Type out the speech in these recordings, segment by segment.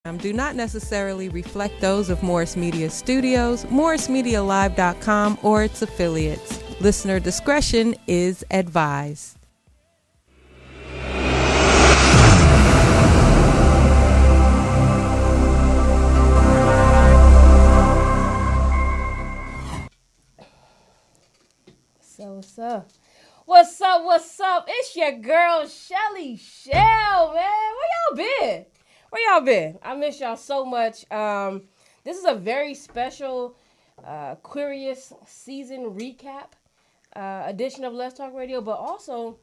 do not necessarily reflect those of Morris Media Studios, morrismedialive.com, or its affiliates. Listener discretion is advised. So what's up? What's up? What's up? It's your girl Chelly Chelle, man. Where y'all been? I miss y'all so much. This is a very special Queerious season recap edition of Let's Talk Radio. But also,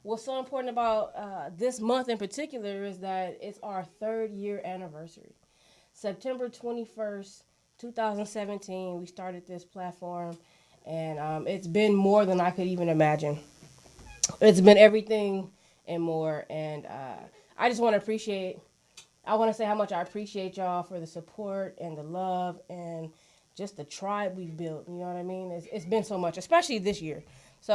what's so important about this month in particular is that it's our 3rd year anniversary. September 21st, 2017, we started this platform. And it's been more than I could even imagine. It's been everything and more. And I just want to say how much I appreciate y'all for the support and the love and just the tribe we've built. You know what I mean? It's been so much, especially this year. So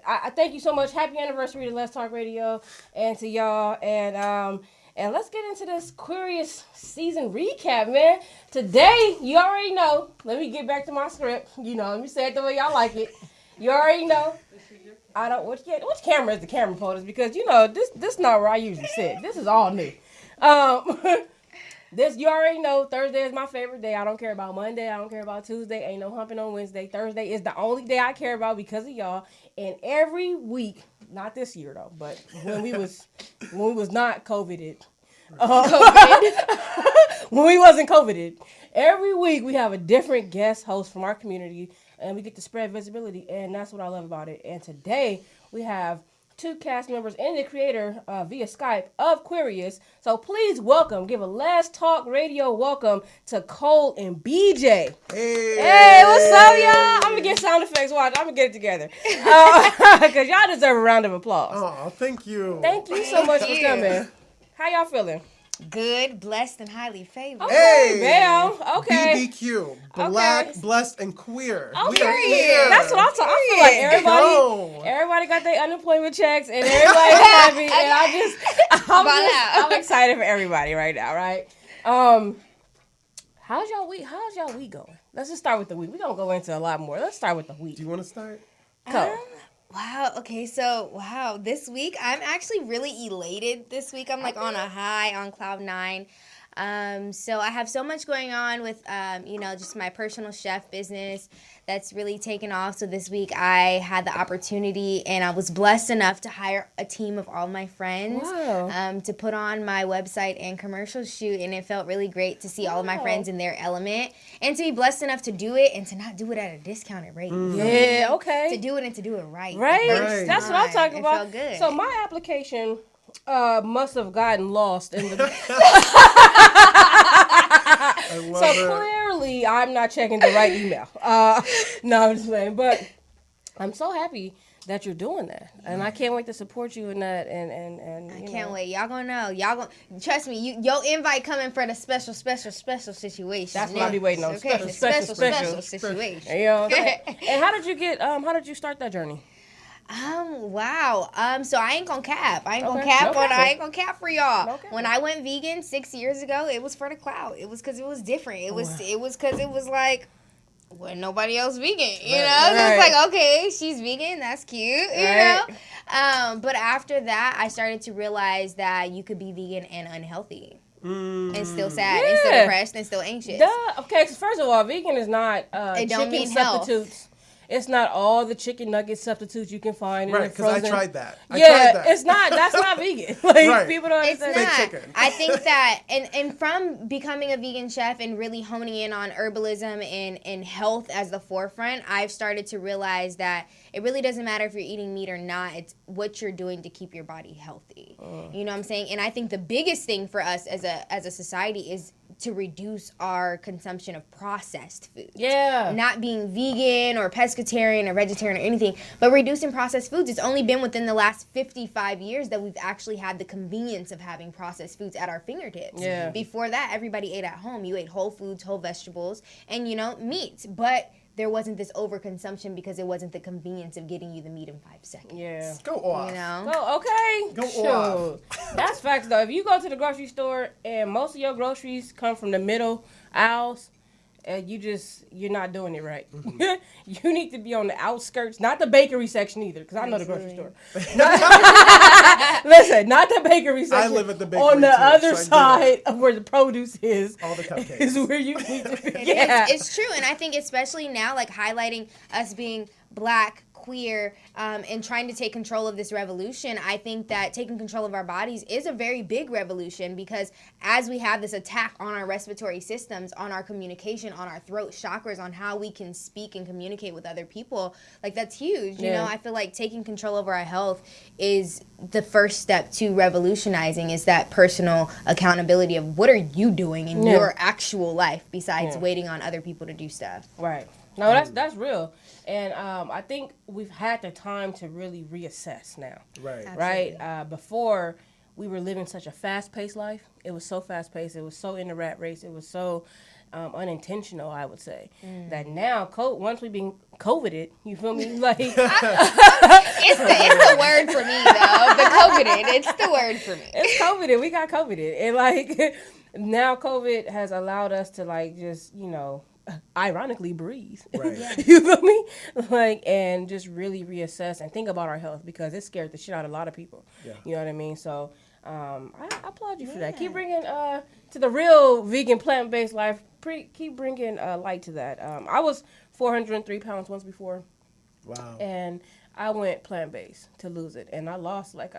I thank you so much. Happy anniversary to Let's Talk Radio and to y'all. And let's get into this Queerious season recap, man. Today, you already know. Let me get back to my script. Let me say it the way y'all like it. You already know. I don't. Which camera is the camera photos? Because this not where I usually sit. This is all new. This you already know. Thursday is my favorite day. I don't care about Monday. I don't care about Tuesday. Ain't no humping on Wednesday. Thursday is the only day I care about because of y'all. And every week, not this year though, but when we was not COVIDed. When we wasn't COVIDed, every week we have a different guest host from our community, and we get to spread visibility, and that's what I love about it. And today we have 2 cast members and the creator via Skype of Queerious. So please give a Let's Talk Radio welcome to Cole and BJ. Hey, what's up, y'all? I'm gonna get sound effects. Watch, I'm gonna get it together because y'all deserve a round of applause. Oh, thank you. Thank you so much for coming. How y'all feeling? Good, blessed, and highly favored. Okay, bam. Okay. BBQ. Black, blessed, and queer. Okay. We are here. That's what I'm talking. I feel like everybody got their unemployment checks and everybody's happy. And I'm excited for everybody right now, right? How's y'all week going? Let's just start with the week. We're going to go into a lot more. Let's start with the week. Do you want to start? Go. Wow. Okay. So, this week I'm actually really elated. This week I'm on a high, on cloud 9. So I have so much going on with, just my personal chef business that's really taken off. So this week I had the opportunity and I was blessed enough to hire a team of all my friends to put on my website and commercial shoot. And it felt really great to see all of my friends in their element and to be blessed enough to do it and to not do it at a discounted rate. Yeah, okay. To do it and to do it right. Right. That's what I'm talking about. It felt good. So my application must have gotten lost in the... Clearly, I'm not checking the right email. No, I'm just saying. But I'm so happy that you're doing that, and I can't wait to support you in that. And I can't wait. Y'all gonna know. Y'all gonna trust me. Your invite coming for the special situation. That's what I'll be waiting on. Okay, special situation. You know what I'm saying? And how did you start that journey? Wow. So I ain't gonna cap. I ain't gonna cap for y'all. Okay. When I went vegan 6 years ago, it was for the clout. It was because it was different. It was because it was like, well, nobody else vegan, you know? Right. It's like, okay, she's vegan, that's cute, you know? But after that, I started to realize that you could be vegan and unhealthy. And still sad, and still depressed, and still anxious. Okay, so first of all, vegan is not chicken substitutes. Health. It's not all the chicken nugget substitutes you can find in the frozen. Right, because I tried that. It's not. That's not vegan. Like, people don't understand. It's not. Chicken. I think that, and from becoming a vegan chef and really honing in on herbalism and health as the forefront, I've started to realize that it really doesn't matter if you're eating meat or not. It's what you're doing to keep your body healthy. You know what I'm saying? And I think the biggest thing for us as a society is to reduce our consumption of processed foods. Yeah. Not being vegan or pescatarian or vegetarian or anything, but reducing processed foods. It's only been within the last 55 years that we've actually had the convenience of having processed foods at our fingertips. Yeah. Before that, everybody ate at home. You ate whole foods, whole vegetables, and, meat. But there wasn't this overconsumption because it wasn't the convenience of getting you the meat in 5 seconds. Yeah. Go off. You know? Go off. That's facts, though. If you go to the grocery store and most of your groceries come from the middle aisles, you're not doing it right. You need to be on the outskirts, not the bakery section either, because I know the grocery store. Listen, not the bakery section. I live at the bakery on the too, other so side of where the produce is. All the cupcakes is where you need to be. It's true, and I think especially now, like highlighting us being Black, queer, and trying to take control of this revolution, I think that taking control of our bodies is a very big revolution, because as we have this attack on our respiratory systems, on our communication, on our throat chakras, on how we can speak and communicate with other people, like that's huge. You know, I feel like taking control over our health is the first step to revolutionizing, is that personal accountability of what are you doing in your actual life besides waiting on other people to do stuff. Right. No, that's real. And I think we've had the time to really reassess now. Right. Absolutely. Right? Before, we were living such a fast-paced life. It was so fast-paced. It was so in the rat race. It was so unintentional, I would say. That now, once we've been COVIDed, you feel me? Like it's the word for me, though. The COVIDed. It's the word for me. It's COVIDed. We got COVIDed. And, like, now COVID has allowed us to, like, just, you know, ironically breathe. Right. Yeah. You feel me? Like, and just really reassess and think about our health, because it scared the shit out of a lot of people. Yeah. You know what I mean? So I applaud you for that. Keep bringing to the real vegan plant-based life. Keep bringing light to that. I was 403 pounds once before. Wow. And I went plant-based to lose it, and I lost like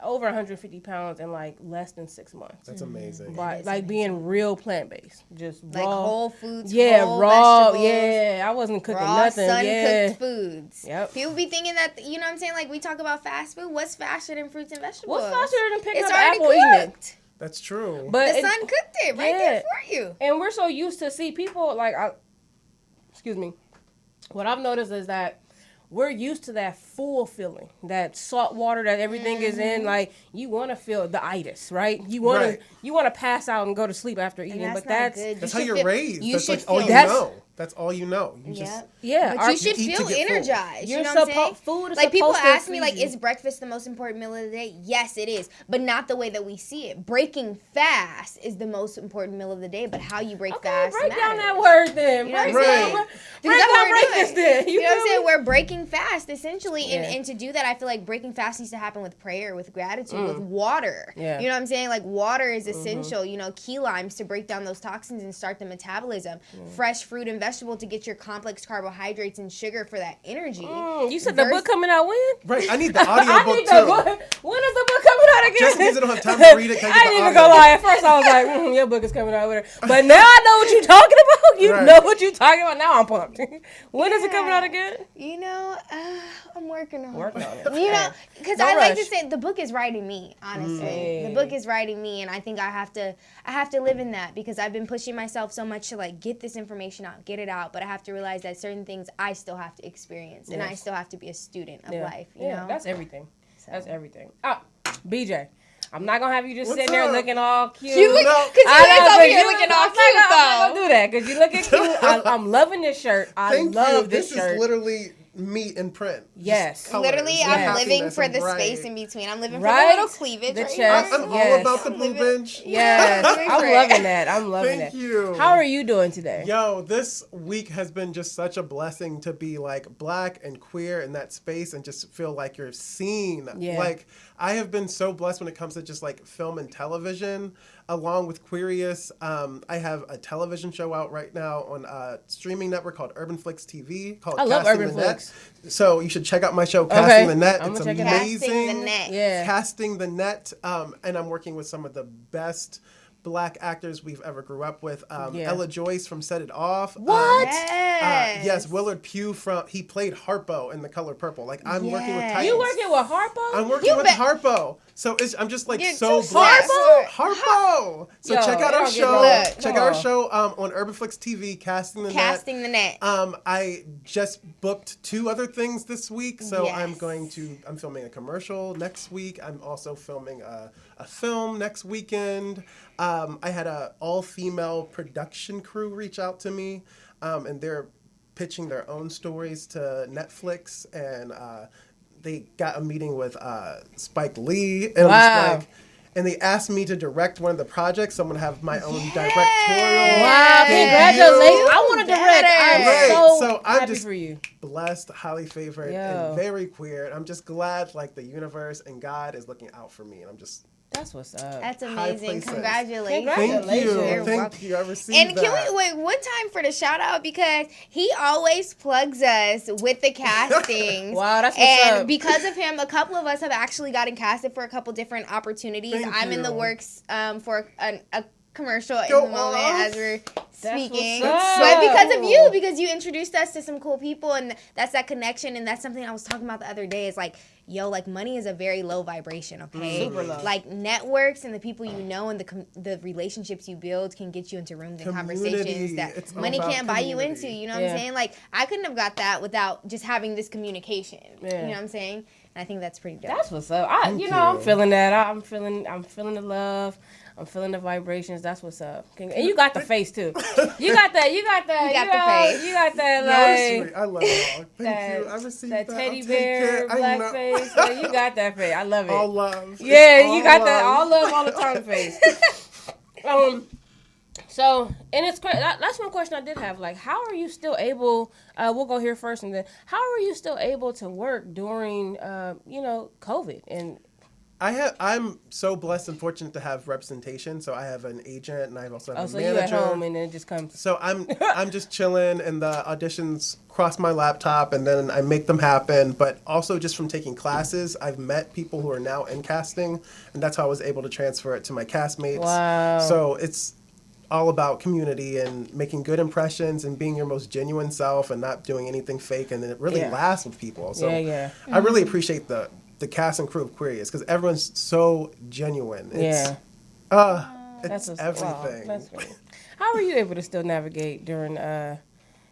over 150 pounds in like less than 6 months. That's amazing. But like being real plant-based, just raw. Like whole foods, yeah, whole raw, vegetables, yeah. I wasn't cooking raw, nothing. sun-cooked foods. Yep. People be thinking that, you know what I'm saying? Like we talk about fast food. What's faster than fruits and vegetables? What's faster than picking it's up already apple eating it? That's true. But the sun cooked it right there for you. And we're so used to see people like, excuse me. What I've noticed is that we're used to that full feeling, that salt water that everything is in. Like, you want to feel the itis, right? You want to pass out and go to sleep after eating, but that's how you're raised. You that's should like all you know. That's all you know. You just but you should feel energized. You know what I'm saying? Food is like people ask me, you. like, is breakfast the most important meal of the day? Yes, it is, but not the way that we see it. Breaking fast is the most important meal of the day, but how you break fast break matters. down that word then. You know what I'm saying? Break down breakfast then. You know what I'm saying? We're breaking fast essentially, and to do that, I feel like breaking fast needs to happen with prayer, with gratitude, with water. Yeah. You know what I'm saying? Like water is essential. You know, key limes to break down those toxins and start the metabolism. Fresh fruit and vegetable to get your complex carbohydrates and sugar for that energy. You said the book coming out when? Right, I need the audio book too. When is the book coming out again? Just because I don't have time to read it, can I I didn't even go lie. At first I was like, your book is coming out with it. But now I know what you're talking about. You know what you're talking about. Now I'm pumped. When is it coming out again? You know, I'm working on it. You know, because I like to say the book is writing me, honestly. The book is writing me, and I think I have to live in that, because I've been pushing myself so much to like get this information out, get it out, but I have to realize that certain things I still have to experience, and I still have to be a student of life, you know? That's everything. That's everything. Oh, BJ. I'm not going to have you just What's sitting there up? looking all cute. You look, because you over here looking all cute, though. I'm not going to do that, because you looking cute. I'm loving this shirt. I love this shirt. This is literally me in print. Yes. Literally, I'm living for the space in between. I'm living for the little cleavage. The right chest. I'm all about the blue bench. Yes. I'm loving that. I'm loving Thank that. you. How are you doing today? Yo, this week has been just such a blessing to be like Black and queer in that space and just feel like you're seen. Yeah. Like, I have been so blessed when it comes to just like film and television. Along with Queerious, I have a television show out right now on a streaming network called Urban Flix TV. I love Urban Flix. So you should check out my show, Casting the Net. I'm it's amazing. Casting the Net. Yeah. Casting the Net. And I'm working with some of the best Black actors we've ever grew up with. Ella Joyce from Set It Off. What? Yes, Willard Pugh he played Harpo in The Color Purple. Like, I'm working with Titans. You working with Harpo? I'm working with Harpo. So I'm just like so blessed. Harpo. So check out our show. Check out our show on Urban Flix TV, Casting the Net. I just booked 2 other things this week. So I'm filming a commercial next week. I'm also filming a film next weekend. I had a all-female production crew reach out to me, and they're pitching their own stories to Netflix, and they got a meeting with Spike Lee, and I'm just like, and they asked me to direct one of the projects, so I'm going to have my own directorial. Wow, congratulations. I want to direct. I'm so happy just for you. Blessed, highly favored, and very queer. And I'm just glad, like, the universe and God is looking out for me, and I'm just... That's what's up. That's amazing. Congratulations. Thank you. I received that. And can we wait one time for the shout out, because he always plugs us with the castings. Wow, that's what's up. And because of him, a couple of us have actually gotten casted for a couple different opportunities. I'm in the works for a commercial in the moment as we're speaking. But because you introduced us to some cool people, and that's that connection, and that's something I was talking about the other day. Is like, yo, like, money is a very low vibration, okay? Super low. Like, networks and the people you know and the relationships you build can get you into rooms and conversations that money can't buy you into, you know what I'm saying? Like, I couldn't have got that without just having this communication, you know what I'm saying? And I think that's pretty dope. That's what's up. I'm feeling that. I'm feeling the love. I'm feeling the vibrations. That's what's up. And you got the face too. You got that. You got the face. You got that. Like, I love it all. Thank you. I received that. Teddy bear, black face. Like, you got that face. I love it. All love. Yeah, you got that. All love, all the time face. So, and it's great. That's one question I did have. Like, how are you still able? We'll go here first, and then how are you still able to work during, COVID and. I'm so blessed and fortunate to have representation. So I have an agent, and I also have a manager. You at home, and then it just comes. So I'm just chilling, and the auditions cross my laptop, and then I make them happen. But also just from taking classes, I've met people who are now in casting, and that's how I was able to transfer it to my castmates. Wow. So it's all about community and making good impressions and being your most genuine self and not doing anything fake, and it really lasts with people. So I really appreciate the cast and crew of Queerious, because everyone's so genuine. It's, it's everything. Wow, that's great. How are you able to still navigate during quarantine?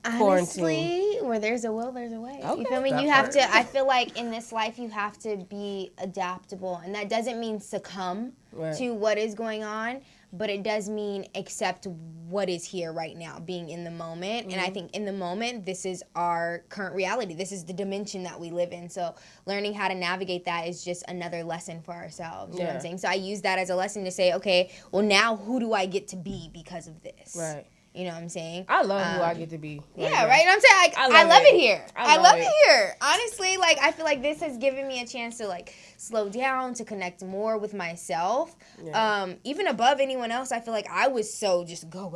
Honestly, where there's a will, there's a way. Okay. You feel me? I feel like in this life you have to be adaptable, and that doesn't mean succumb to what is going on, but it does mean accept what is here right now, being in the moment. And I think in the moment, this is our current reality. This is the dimension that we live in. So learning how to navigate that is just another lesson for ourselves. You know what I'm saying? So I use that as a lesson to say, okay, well, now who do I get to be because of this? Right. You know what I'm saying? I love who I get to be. Right now. Right? I'm saying, I love it here. I love it here. Honestly, like, I feel like this has given me a chance to, like, slow down, to connect more with myself. Yeah. Even above anyone else, I feel like I was so just go.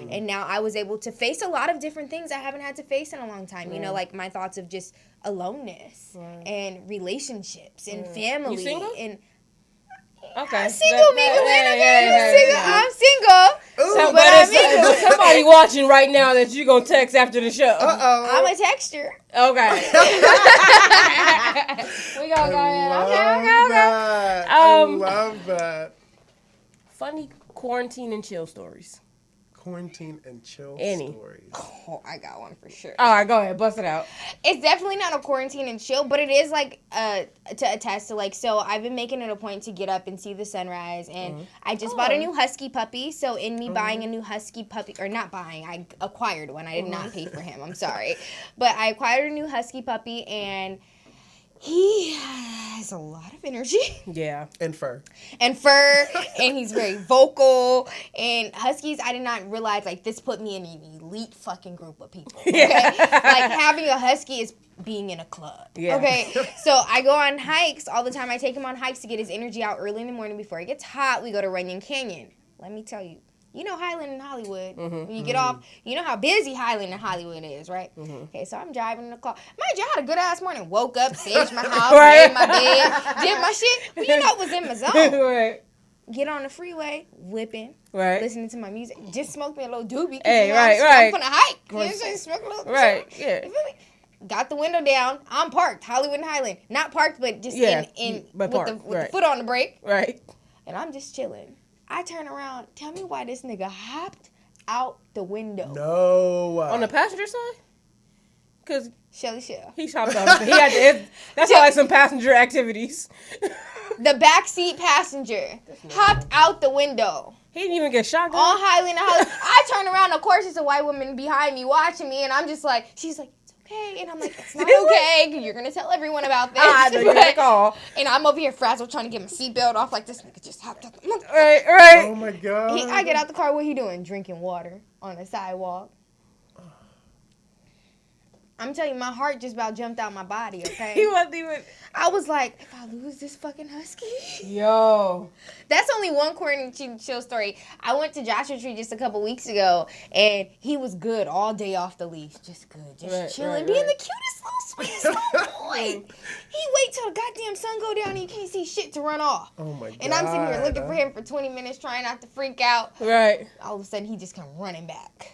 And now I was able to face a lot of different things I haven't had to face in a long time. You know, like my thoughts of just aloneness and relationships and family. You single? And okay. I'm single, I'm single. Ooh, but somebody watching right now that you're going to text after the show. I'm a texter. Okay. We going to go ahead. Okay. I love that. Funny quarantine and chill stories. Quarantine and chill stories. Oh, I got one for sure. All right, go ahead. Bust it out. It's definitely not a quarantine and chill, but it is like to attest to, like, so I've been making it a point to get up and see the sunrise, and I just bought a new husky puppy. So in me buying a new husky puppy, or not buying, I acquired one. I did not pay for him. I'm sorry. But I acquired a new husky puppy, and he has a lot of energy. Yeah. And fur. And he's very vocal. And huskies, I did not realize, like, this put me in an elite fucking group of people. Okay? Like, having a husky is being in a club. Yeah. Okay? So I go on hikes all the time. I take him on hikes to get his energy out early in the morning before it gets hot. We go to Runyon Canyon. Let me tell you. You know Highland and Hollywood. When you get off, you know how busy Highland and Hollywood is, right? Okay, so I'm driving in the car. Mind you, I had a good-ass morning. Woke up, saged my house, made my bed, did my shit. But you know what was in my zone. Right. Get on the freeway, whipping, listening to my music. Just smoked me a little doobie. Hey, I'm gonna hike. You know what I'm saying? Smoke a little. Right, yeah. You feel me? Got the window down. I'm parked. Hollywood and Highland. Not parked, but just in with the foot on the brake. Right. And I'm just chilling. I turn around. Tell me why this nigga hopped out the window. No. On the passenger side? Because Chelly Chelle. He hopped out. That's like some passenger activities. The backseat passenger hopped out the window. He didn't even get shot. All highly in the house. I turn around, of course, it's a white woman behind me watching me, and I'm just like, she's like, it's okay. And I'm like, it's not okay. You're going to tell everyone about this. And I'm over here frazzled trying to get my seatbelt off like this nigga just hopped up. Right. Oh, my God. I get out the car. What he doing? Drinking water on the sidewalk. I'm telling you, my heart just about jumped out my body, okay? He wasn't even... I was like, if I lose this fucking husky. Yo. That's only one quarantine chill story. I went to Joshua Tree just a couple weeks ago, and he was good all day off the leash. Just good. Just chilling. Being the cutest little sweetest little boy. He wait till the goddamn sun go down and you can't see shit to run off. Oh, my God. And I'm sitting here looking for him for 20 minutes trying not to freak out. Right. All of a sudden, he just come running back.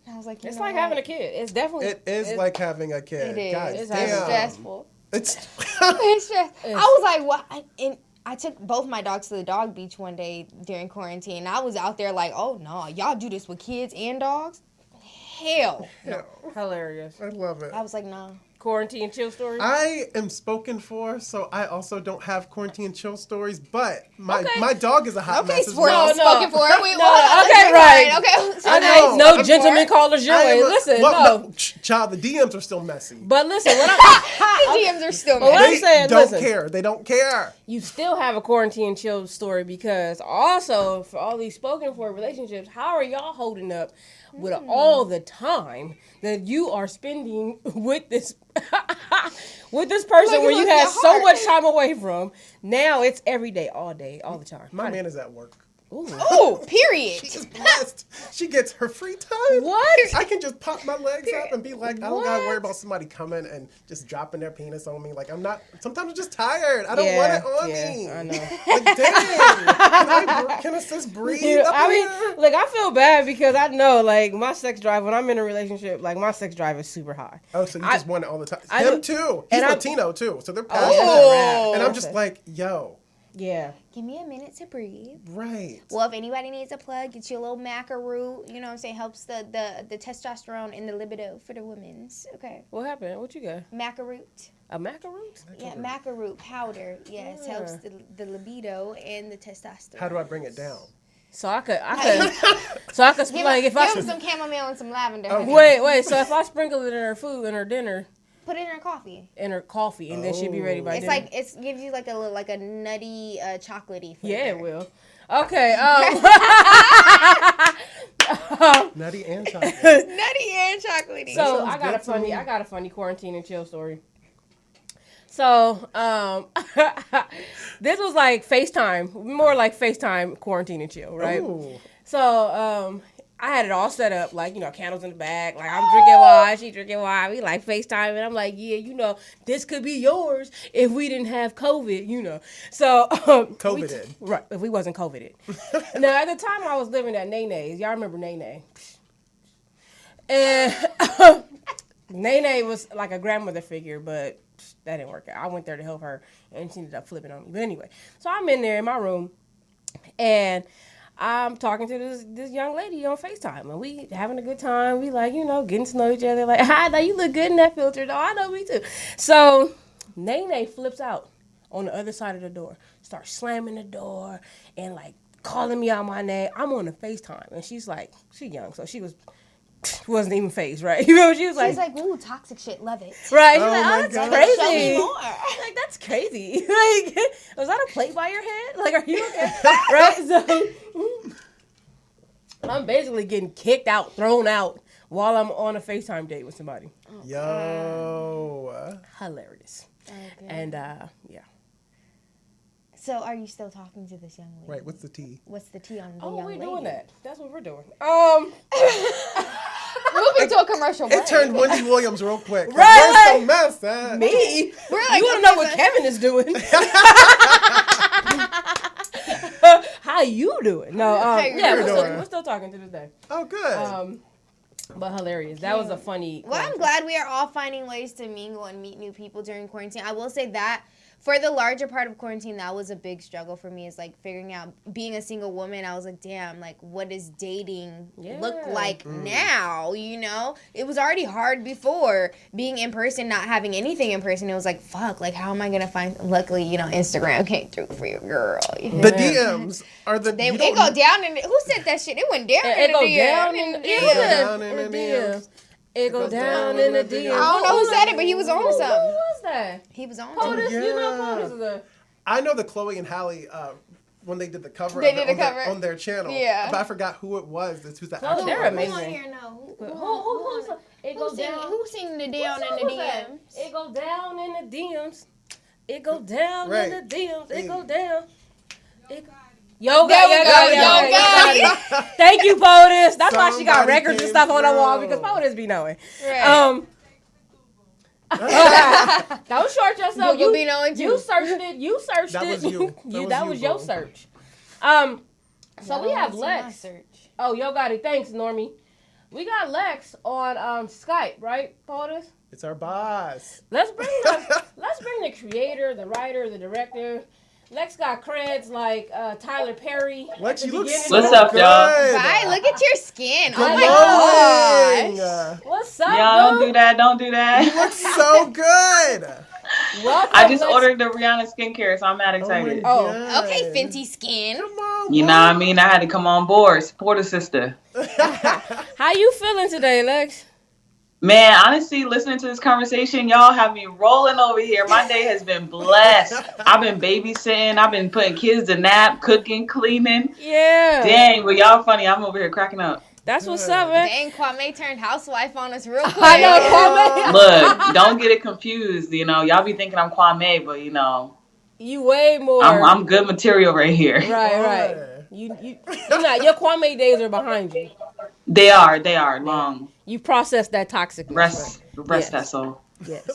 I was like, it's like having a kid. It's definitely. It is like having a kid. It is. God, it's stressful. It's stressful. I was like, what? And I took both my dogs to the dog beach one day during quarantine. And I was out there like, oh, no. Y'all do this with kids and dogs? Hell. No. Hilarious. I love it. I was like, no. Quarantine chill stories? I am spoken for, so I also don't have quarantine chill stories, but my dog is a hot mess as well. Spoken for. Okay. No gentleman callers your way. Listen, no. Child, the DMs are still messy. But listen, the DMs are still messy. What I'm saying, They don't care. You still have a quarantine chill story because also for all these spoken for relationships, how are y'all holding up with all the time that you are spending with this person where you had so much time away from? Now it's every day, all the time. My man is at work. Ooh, period. She is blessed. She gets her free time. What? I can just pop my legs up and be like, I don't gotta worry about somebody coming and just dropping their penis on me. Like, I'm not, sometimes I'm just tired. I don't want it on me. I know. Like, dang. Can I just breathe? I feel bad because I know, like, my sex drive, when I'm in a relationship, like, my sex drive is super high. Oh, so you just want it all the time. Him too. He's Latino too, so they're passionate. And I'm just like, yo. Yeah. Give me a minute to breathe. Right. Well, if anybody needs a plug, get you a little maca root. You know what I'm saying? Helps the testosterone and the libido for the women's. Okay. What happened? What you got? Maca root. A maca root? Yeah, maca root powder. Yes, helps the libido and the testosterone. How do I bring it down? So I could like if I give them some chamomile and some lavender. Okay. Wait. So if I sprinkle it in her food and her dinner. Put it in her coffee. And then she'll be ready by dinner. It gives you like a nutty, chocolatey flavor. Yeah, it will. Okay. Nutty and chocolate. Nutty and chocolatey. So I got a funny quarantine and chill story. So this was like FaceTime, more like FaceTime quarantine and chill, right? Ooh. So I had it all set up, like, candles in the back. Like, I'm drinking wine, she drinking wine. We like FaceTime, and I'm like, yeah, this could be yours if we didn't have COVID, So COVIDed. Right, if we wasn't COVIDed. Now, at the time, I was living at Nene's. Y'all remember Nene? And Nene was like a grandmother figure, but that didn't work out. I went there to help her, and she ended up flipping on me. But anyway, so I'm in there in my room, and I'm talking to this young lady on FaceTime, and we having a good time. We like, getting to know each other. Like, hi, now you look good in that filter. No, I know, me too. So Nene flips out on the other side of the door, starts slamming the door and like calling me out my name. I'm on the FaceTime, and she's like, she's young, so she wasn't even phased, right? She was like, she's like, ooh, toxic shit, love it. Right? She's oh like, my that's God. crazy. Show me more. Like, that's crazy. Like, was that a plate by your head? Like, are you okay? Right? So I'm basically getting kicked out, thrown out while I'm on a FaceTime date with somebody. Yo. Hilarious. Okay. And yeah. So, are you still talking to this young lady? Right, what's the tea? What's the tea on the young lady? we're doing that. That's what we're doing. Moving to a commercial break. It turned Wendy Williams real quick. Right. We're so messed up. Me? We're like, you want to know what Kevin is doing? How you doing? No, we're still talking to this day. Oh, good. But hilarious. That was a funny. Well, I'm glad we are all finding ways to mingle and meet new people during quarantine. I will say that for the larger part of quarantine, that was a big struggle for me, is like figuring out, being a single woman, I was like, damn, like what does dating look like now, you know? It was already hard before, being in person, not having anything in person. It was like, fuck, like how am I gonna find, luckily, you know, Instagram came through for your girl. You know? The DMs are the, they go down in the, who said that shit? It went down in the DMs. It go down in the DMs. I don't know who said it, but he was on something. Who was that? He was on POTUS, something. you know POTUS is a... I know the Chloe and Halle, when they did the cover, on their channel. Yeah. But I forgot who it was. Who's the actual. They're amazing. Who on here now? Who's it goes down? Who singing the down in the DMs? It go down in the DMs. It go down in the DMs. It go down. Yo, thank you, POTUS. That's why she got records and stuff on the wall, because POTUS be knowing. Right. Don't short yourself. You be knowing too. You searched it. You searched that it. Was you. That was your search. So we have Lex. Oh, yo, got it. Thanks, Normie. We got Lex on Skype, right, POTUS? It's our boss. Let's bring the creator, the writer, the director. Lex got creds like Tyler Perry. Lex, you look so What's up, good. y'all? Bye. Look at your skin. Glowing. Oh my gosh. What's up, Y'all don't do that. Don't do that. You look so good. Welcome, I just ordered the Rihanna skincare, so I'm mad excited. Oh, Okay, Fenty skin. Come on, You know what I mean? I had to come on board, support a sister. How you feeling today, Lex? Man, honestly, listening to this conversation, y'all have me rolling over here. My day has been blessed. I've been babysitting. I've been putting kids to nap, cooking, cleaning. Yeah. Dang, but y'all funny. I'm over here cracking up. That's what's up, man. Dang, Kwame turned housewife on us real quick. I know, Kwame. Look, don't get it confused. You know, y'all be thinking I'm Kwame, but you know, You way more. I'm good material right here. Right. You're not. Your Kwame days are behind you. They are long. You processed that toxic. Rest that soul.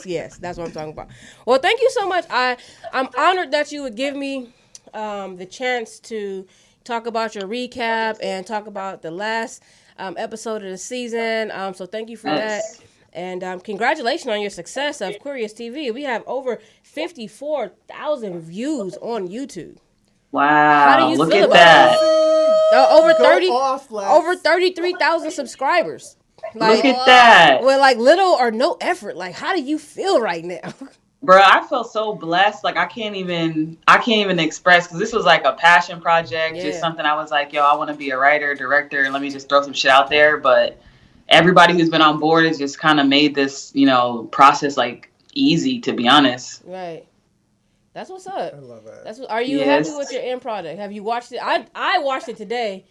Yes, that's what I'm talking about. Well, thank you so much. I'm honored that you would give me the chance to talk about your recap and talk about the last episode of the season. So thank you for that. And congratulations on your success of Queerious TV. We have over 54,000 views on YouTube. Wow! How do you look feel at about that. Over 33,000 subscribers. Look at that. With like little or no effort. Like, how do you feel right now? Bro, I feel so blessed. Like I can't even express, because this was like a passion project, just something I was like, yo, I want to be a writer, director. Let me just throw some shit out there. But everybody who's been on board has just kind of made this, you know, process like easy, to be honest. Right. That's what's up. I love it. Are you happy with your end product? Have you watched it? I watched it today.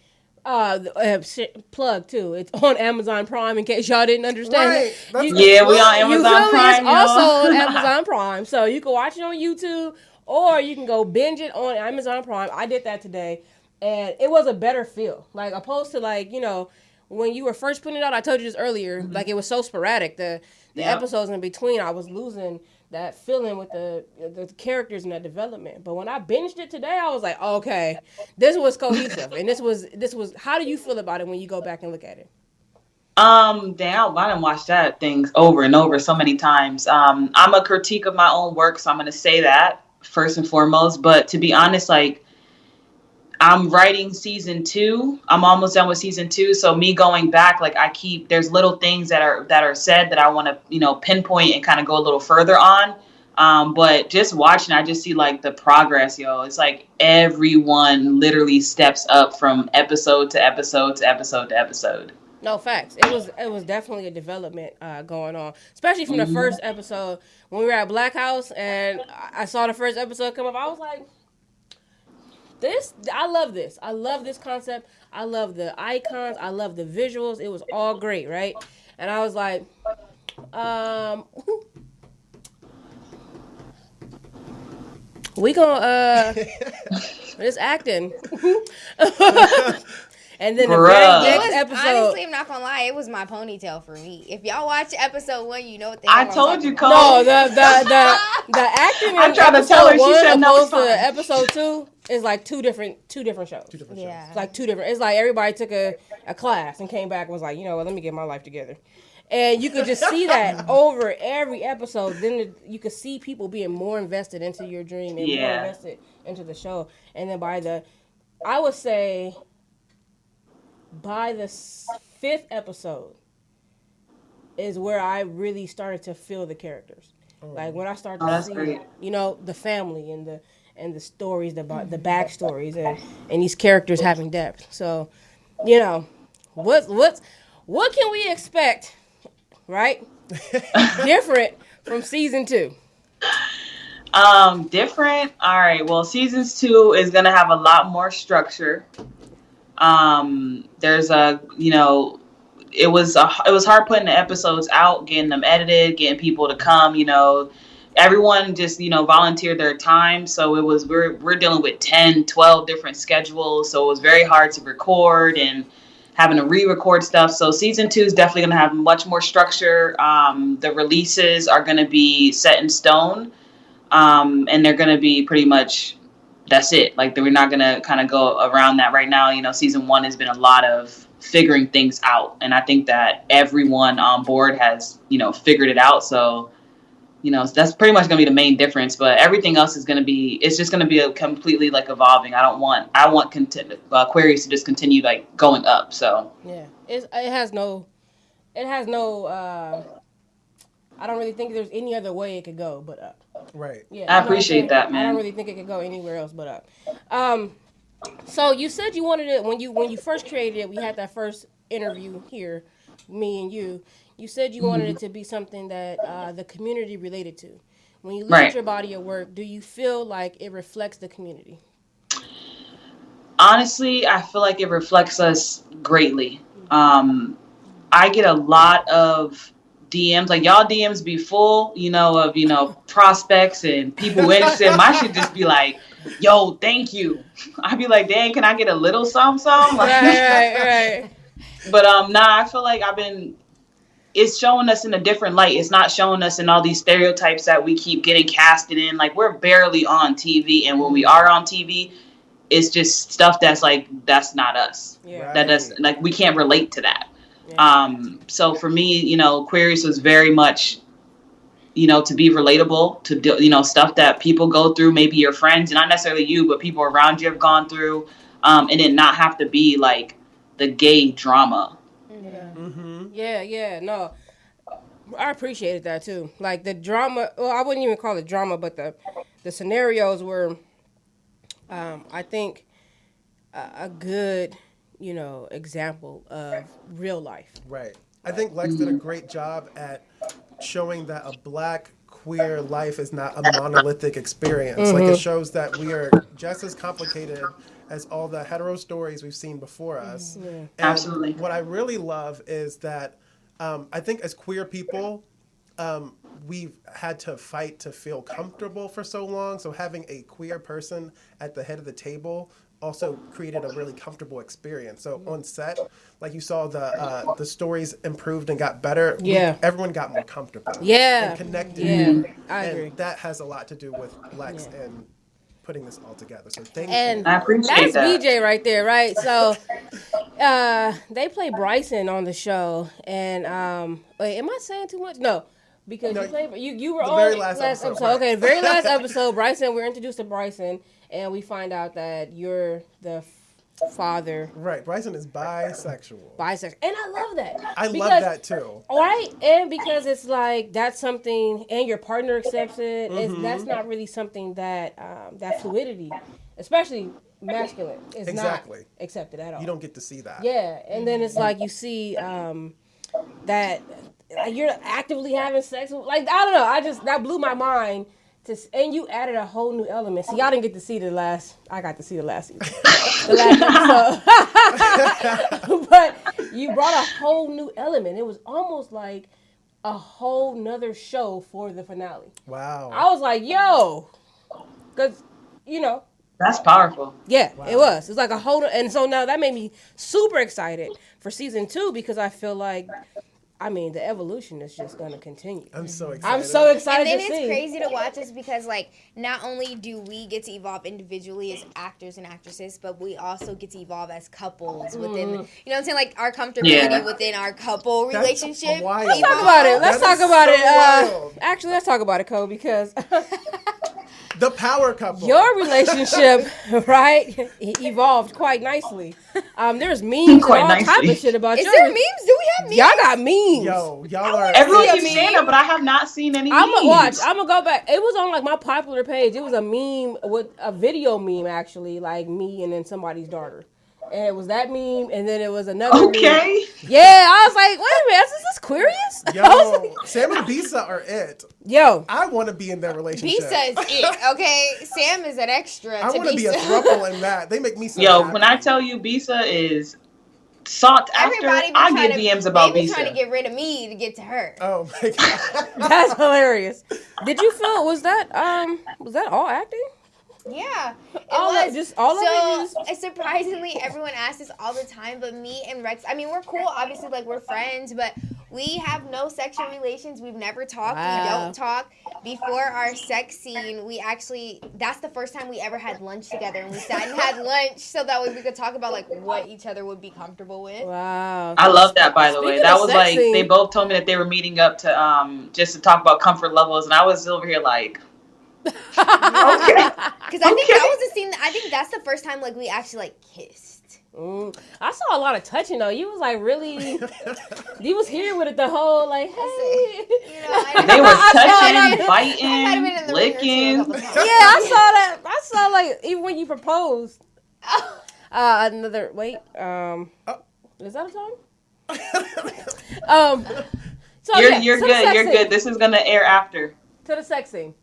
Plug too. It's on Amazon Prime in case y'all didn't understand. Right. We on Amazon Prime. It's also on Amazon Prime, so you can watch it on YouTube or you can go binge it on Amazon Prime. I did that today, and it was a better feel. Like opposed to like, you know, when you were first putting it out. I told you this earlier. Mm-hmm. Like it was so sporadic. The episodes in between, I was losing that feeling with the characters and that development. But when I binged it today, I was like, okay, this was cohesive. And this was, how do you feel about it when you go back and look at it? Damn, I done watched that things over and over so many times. I'm a critique of my own work, so I'm going to say that first and foremost. But to be honest, like, I'm writing season 2. I'm almost done with season 2. So me going back, like there's little things that are said that I want to, you know, pinpoint and kind of go a little further on. But just watching, I just see like the progress, yo. It's like everyone literally steps up from episode to episode to episode to episode. No, facts. It was definitely a development going on, especially from the first episode when we were at Black House and I saw the first episode come up. I was like, I love this. I love this concept. I love the icons. I love the visuals. It was all great, right? And I was like, we gonna this acting. And then the very next episode. Honestly, I'm not gonna lie, it was my ponytail for me. If y'all watch episode 1, you know what they I told you, Cole. No, the acting. I'm trying to tell her. She said no. It's fine. Episode 2 is like two different shows. Yeah. It's like two different. It's like everybody took a class and came back and was like, you know what? Let me get my life together. And you could just see that over every episode. Then you could see people being more invested into your dream and more invested into the show. And then I would say by the 5th episode is where I really started to feel the characters. Like when I started to see, the family and the stories, the backstories, and these characters having depth. So, what can we expect? Right? Different from season 2. Different. All right. Well, seasons 2 is gonna have a lot more structure. There's it was hard putting the episodes out, getting them edited, getting people to come. Everyone just volunteered their time, so we're dealing with 10, 12 different schedules, so it was very hard to record and having to re-record stuff. So season 2 is definitely going to have much more structure. The releases are going to be set in stone. And they're going to be pretty much, that's it. Like, we're not going to kind of go around that right now. Season 1 has been a lot of figuring things out. And I think that everyone on board has, figured it out. So, that's pretty much going to be the main difference. But everything else is going to be, it's just going to be a completely like evolving. I want Queerious to just continue like going up. So yeah, it has no, I don't really think there's any other way it could go but up. Right. Yeah, I appreciate that, man. I don't really think it could go anywhere else but up. So you said you wanted it when you first created it. We had that first interview here, me and you. You said you wanted it to be something that the community related to. When you look at your body of work, do you feel like it reflects the community? Honestly, I feel like it reflects us greatly. I get a lot of DMs, like y'all DMs be full, of prospects and people interested. My shit just be like, yo, thank you. I'd be like, dang, can I get a little something? Like, right. But I feel like it's showing us in a different light. It's not showing us in all these stereotypes that we keep getting casted in. Like, we're barely on TV, and when we are on TV, it's just stuff that's like, that's not us. Yeah. That does, like, we can't relate to that. Yeah. So for me, Queerious was very much, to be relatable to do, stuff that people go through, maybe your friends, not necessarily you, but people around you have gone through, and it not have to be like the gay drama. Yeah. Yeah. No, I appreciated that too. Like the drama. Well, I wouldn't even call it drama, but the scenarios were, I think, a good, example of real life. Right. I think Lex did a great job at showing that a Black queer life is not a monolithic experience. Like, it shows that we are just as complicated as all the hetero stories we've seen before us. Yeah. And Absolutely. what I really love is that I think as queer people, we've had to fight to feel comfortable for so long. So having a queer person at the head of the table also created a really comfortable experience. So on set, like you saw, the stories improved and got better. Yeah. Everyone got more comfortable. Yeah. And connected. Yeah. I agree. And that has a lot to do with Lex and putting this all together. So thank and you. I appreciate that's BJ right there, right? So they play Bryson on the show, and wait, am I saying too much? No. Because you were on very last episode. Right. Okay, the very last episode, Bryson, we're introduced to Bryson, and we find out that you're the father. Right, Bryson is bisexual. And I love that. I love that too. Right, and because it's like, that's something, and your partner accepts it, that's not really something that, that fluidity, especially masculine, is not accepted at all. You don't get to see that. Yeah, and then it's like you see that... Like, you're actively having sex with, like, I don't know, that blew my mind. And you added a whole new element. See, y'all didn't get to see I got to see the last season. Episode. But you brought a whole new element. It was almost like a whole nother show for the finale. Wow. I was like, yo, because, That's powerful. Yeah, wow. It was. It's like a whole, and so now that made me super excited for season 2, because I feel like I mean, the evolution is just going to continue. I'm so excited. I'm so excited and to see. And then it's crazy to watch us because, like, not only do we get to evolve individually as actors and actresses, but we also get to evolve as couples within, you know what I'm saying? Like, our comfortability within our couple relationship. Let's talk about it. Let's talk about it. Actually, let's talk about it, Cole, because... The power couple. Your relationship, right, evolved quite nicely. There's memes and all type of shit about yours. Is there memes? Do we have memes? Y'all got memes. Yo, y'all are... Everyone keeps saying that, but I have not seen any memes. I'm gonna go back. It was on, like, my popular page. It was a meme, with a video meme, actually, like me and then somebody's daughter. And it was that meme, and then it was another meme. Yeah, I was like, wait a minute, is this Queerious? Yo, Sam and Bisa are it. Yo. I want to be in their relationship. Bisa is it, okay? Sam is an extra I want to be a throuple in that. They make me so happy. When I tell you Bisa is sought after, I get DMs about Bisa. Trying to get rid of me to get to her. Oh, my God. That's hilarious. Did you feel, was that all acting? Yeah, all of it. Surprisingly, everyone asks this all the time, but me and Rex, I mean, we're cool, obviously, like, we're friends, but we have no sexual relations. We've never talked. Wow. We don't talk. Before our sex scene, that's the first time we ever had lunch together, and we sat and had lunch so that way we could talk about, like, what each other would be comfortable with. Wow. I love that, by the way. That was like, they both told me that they were meeting up to just to talk about comfort levels, and I was over here like... Okay. Because I think that was the scene. I think that's the first time, like, we actually, like, kissed. I saw a lot of touching though. You was like really. You was here with it the whole like. Hey. They were touching, biting, licking. Yeah, I saw that. I saw like even when you proposed. Another wait. Is that a song? So you're good. You're good. This is gonna air after. To the sex scene.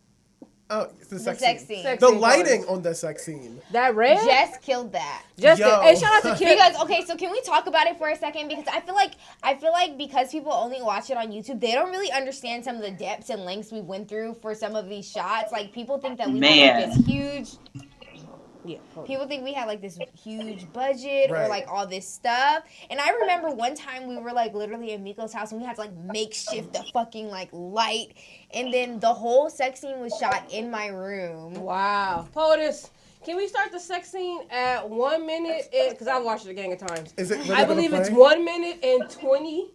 Oh, it's the sex scene. Sex the scene lighting on the sex scene. That red? Jess killed that. Hey, shout out to Kim. Because, okay, so can we talk about it for a second? Because I feel like because people only watch it on YouTube, they don't really understand some of the depths and lengths we went through for some of these shots. Like, people think that we had like this huge... Yeah, people think we had like this huge budget or like all this stuff. And I remember one time we were like literally in Miko's house and we had to like makeshift the fucking like light. And then the whole sex scene was shot in my room. Wow. POTUS, can we start the sex scene at 1 minute? Because I've watched it a gang of times. Is it really I believe it's 1 minute and 20.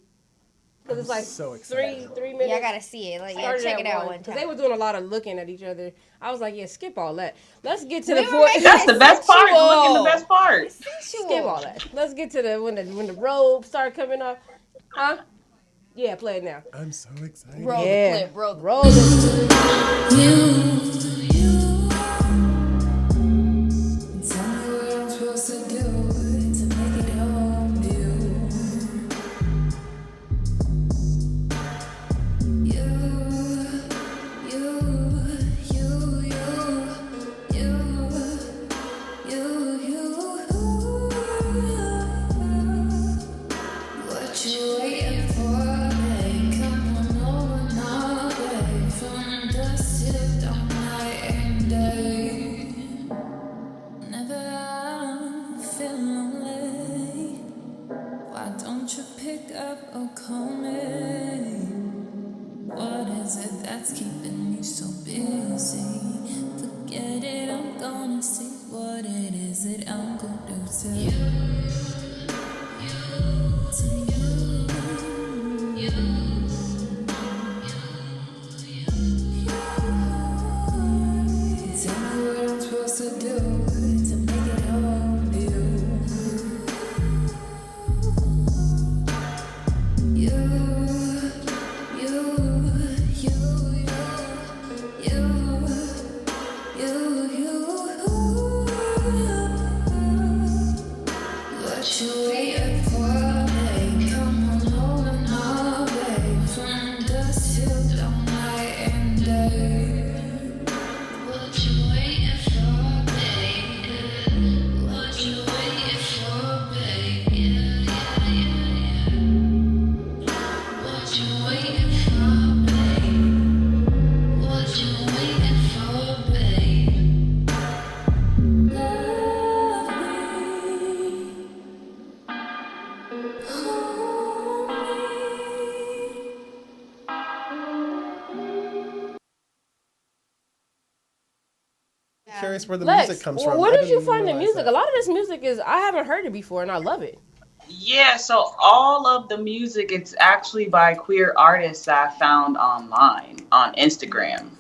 Because it's like so 3 minutes. Yeah, I gotta see it. Like, yeah, check it out one time. Because they were doing a lot of looking at each other. I was like, yeah, skip all that. Let's get to the point. That's the best part. Looking the best part. Skip all that. Let's get to the when the robes start coming off. Huh? Yeah, play it now. I'm so excited. Roll the clip. Roll the clip. curious where the music comes from. Where did you find the music? A lot of this music I haven't heard it before, and I love it. Yeah, so all of the music, it's actually by queer artists that I found online on Instagram.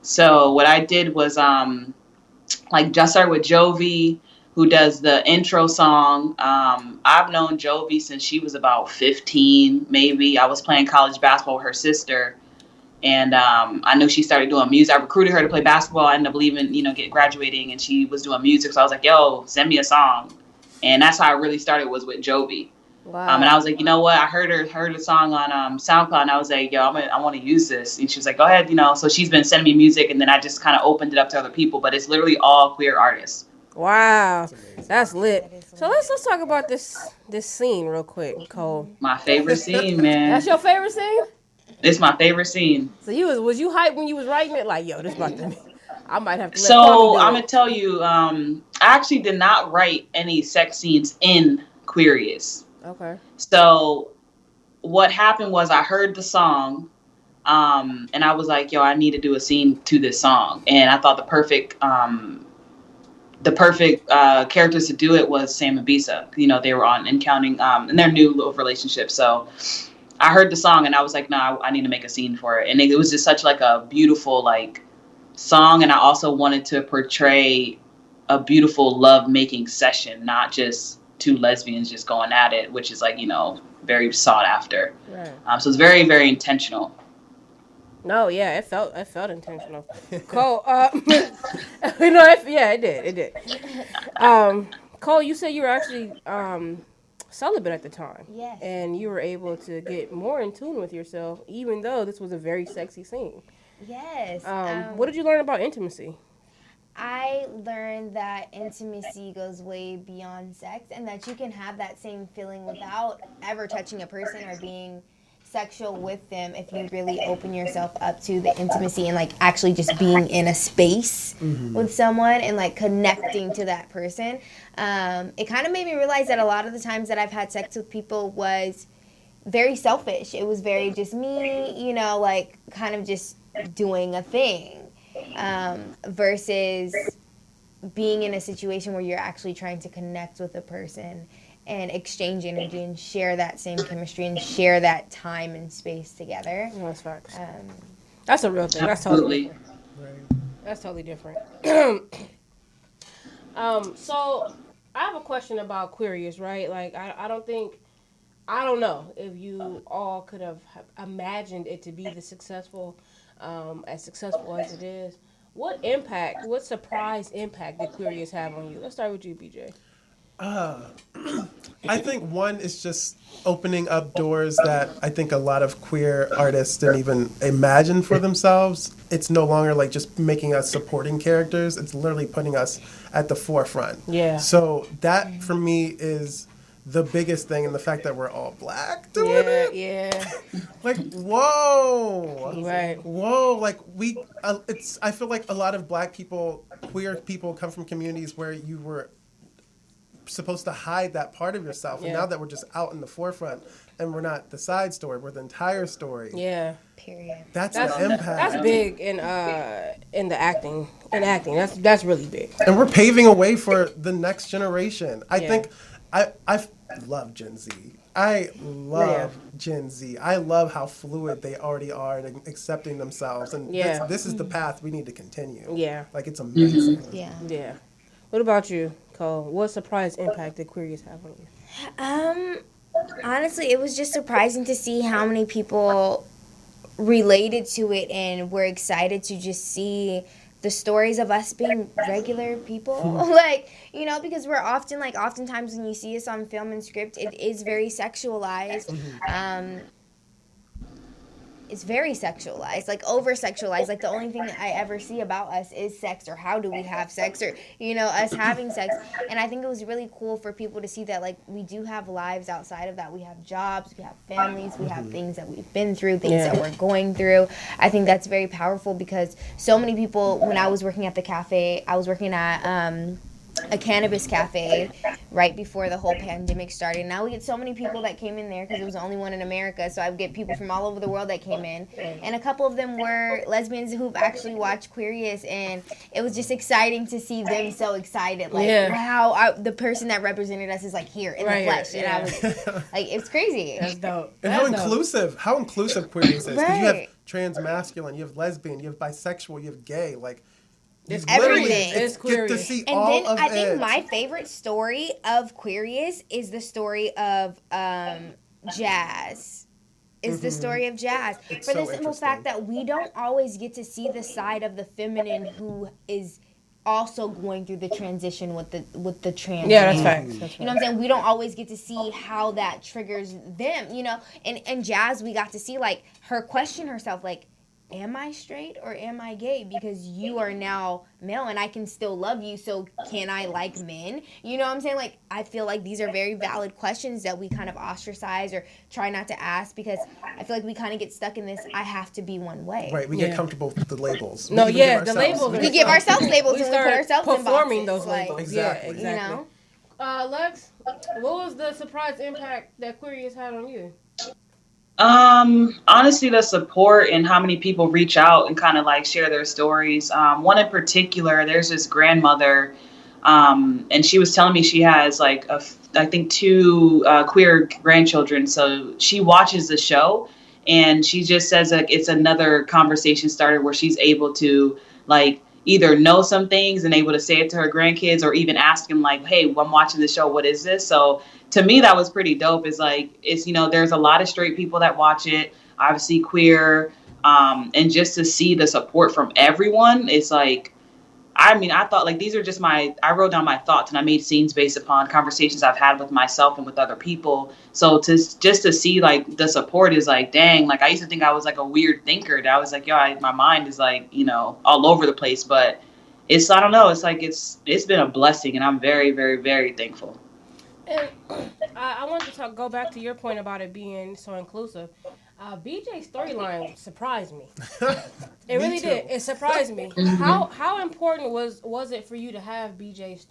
So what I did was just started with Jovi, who does the intro song. I've known Jovi since she was about 15, maybe. I was playing college basketball with her sister, and I knew she started doing music. I recruited her to play basketball. I ended up leaving, graduating, and she was doing music. So I was like, yo, send me a song. And that's how I really started, was with Jovi. Wow. And I was like, you know what? I heard the song on SoundCloud, and I was like, yo, I want to use this. And she was like, go ahead, So she's been sending me music, and then I just kind of opened it up to other people. But it's literally all queer artists. Wow, that's lit. So let's talk about this scene real quick, Cole. My favorite scene, man. That's your favorite scene? It's my favorite scene. So was you hyped when you was writing it? Like, yo, this about to be. I might have to. So I'm gonna tell you, I actually did not write any sex scenes in Queerious. Okay. So what happened was I heard the song, and I was like, yo, I need to do a scene to this song, and I thought the perfect characters to do it was Sam and Bisa. They were on and counting in their new little relationship. So I heard the song, and I was like, no, I need to make a scene for it, and it was just such like a beautiful song, and I also wanted to portray a beautiful love-making session, not just two lesbians just going at it, which is very sought after. Right. So it's very, very intentional. No, yeah, it felt intentional. Cole, it did. Cole, you said you were actually celibate at the time. Yes. And you were able to get more in tune with yourself, even though this was a very sexy scene. Yes. What did you learn about intimacy? I learned that intimacy goes way beyond sex, and that you can have that same feeling without ever touching a person or being sexual with them if you really open yourself up to the intimacy and actually just being in a space with someone and connecting to that person. It kind of made me realize that a lot of the times that I've had sex with people was very selfish. It was very just me, kind of just doing a thing, versus being in a situation where you're actually trying to connect with a person and exchange energy and share that same chemistry and share that time and space together. No, that's facts. That's a real thing. Absolutely. That's totally different. So I have a question about Queerious, right? I don't know if you all could have imagined it to be as successful as it is. What surprise impact did Queerious have on you? Let's start with you, BJ. I think one is just opening up doors that I think a lot of queer artists didn't even imagine for themselves. It's no longer just making us supporting characters. It's literally putting us at the forefront. Yeah. So that for me is the biggest thing, and the fact that we're all black doing it. Yeah. Whoa. Right. Whoa. I feel like a lot of black people, queer people, come from communities where you were supposed to hide that part of yourself, and now that we're just out in the forefront, and we're not the side story, we're the entire story. Yeah. Period. That's an impact. That's big in the acting. In acting, that's really big. And we're paving a way for the next generation. I think I love Gen Z. I love Gen Z. I love how fluid they already are and accepting themselves. And this is the path we need to continue. Yeah. It's amazing. Mm-hmm. Yeah. What about you, Cole? What surprise impact did Queerious have on you? Honestly, it was just surprising to see how many people related to it and were excited to just see the stories of us being regular people. Because we're often, oftentimes when you see us on film and script, it is very sexualized. It's very sexualized, over-sexualized. The only thing that I ever see about us is sex, or how do we have sex, or, us having sex. And I think it was really cool for people to see that, we do have lives outside of that. We have jobs, we have families, we have things that we've been through, things that we're going through. I think that's very powerful, because so many people, when I was working at the cafe, I was working at a cannabis cafe right before the whole pandemic started. Now we get so many people that came in there because it was the only one in America. So I would get people from all over the world that came in, and a couple of them were lesbians who've actually watched Queerious, and it was just exciting to see them so excited. Like, wow, the person that represented us is like here in the flesh, and I was like, it's crazy. That's dope. And how inclusive Queerious is. Because you have trans masculine, you have lesbian, you have bisexual, you have gay, like. It's everything. It's get to see and all then of I think it. my favorite story of Queerious is the story of Jazz. Is the story of Jazz. It's for the so simple fact that we don't always get to see the side of the feminine who is also going through the transition with the trans. Yeah, that's facts. You know what I'm saying? We don't always get to see how that triggers them, you know? And Jazz, we got to see, like, her question herself, like, am I straight or am I gay? Because you are now male and I can still love you, so can I like men? You know what I'm saying? Like, I feel like these are very valid questions that we kind of ostracize or try not to ask, because I feel like we kind of get stuck in this, I have to be one way. Right, we get comfortable with the labels. No, the labels. We give ourselves labels and we put ourselves in performing boxes. those labels. Exactly. Yeah, exactly. You know? Lex, what was the surprise impact that Queerious had on you? Honestly, the support and how many people reach out and kind of like share their stories. One in particular, there's this grandmother, and she was telling me she has like I think 2 queer grandchildren. So she watches the show and she just says like it's another conversation started where she's able to like either know some things and able to say it to her grandkids, or even ask them like, hey, I'm watching the show, what is this? So to me, that was pretty dope. It's like, it's, you know, there's a lot of straight people that watch it, obviously queer, and just to see the support from everyone, it's like, I mean, I thought like, these are just I wrote down my thoughts and I made scenes based upon conversations I've had with myself and with other people. So just to see like the support is like, dang, like I used to think I was like a weird thinker. That I was like, my mind is like, you know, all over the place, but it's, I don't know. It's like, it's been a blessing and I'm very, very, very thankful. And I want to go back to your point about it being so inclusive. BJ's storyline surprised me. It really did. It surprised me. How important was it for you to have BJ's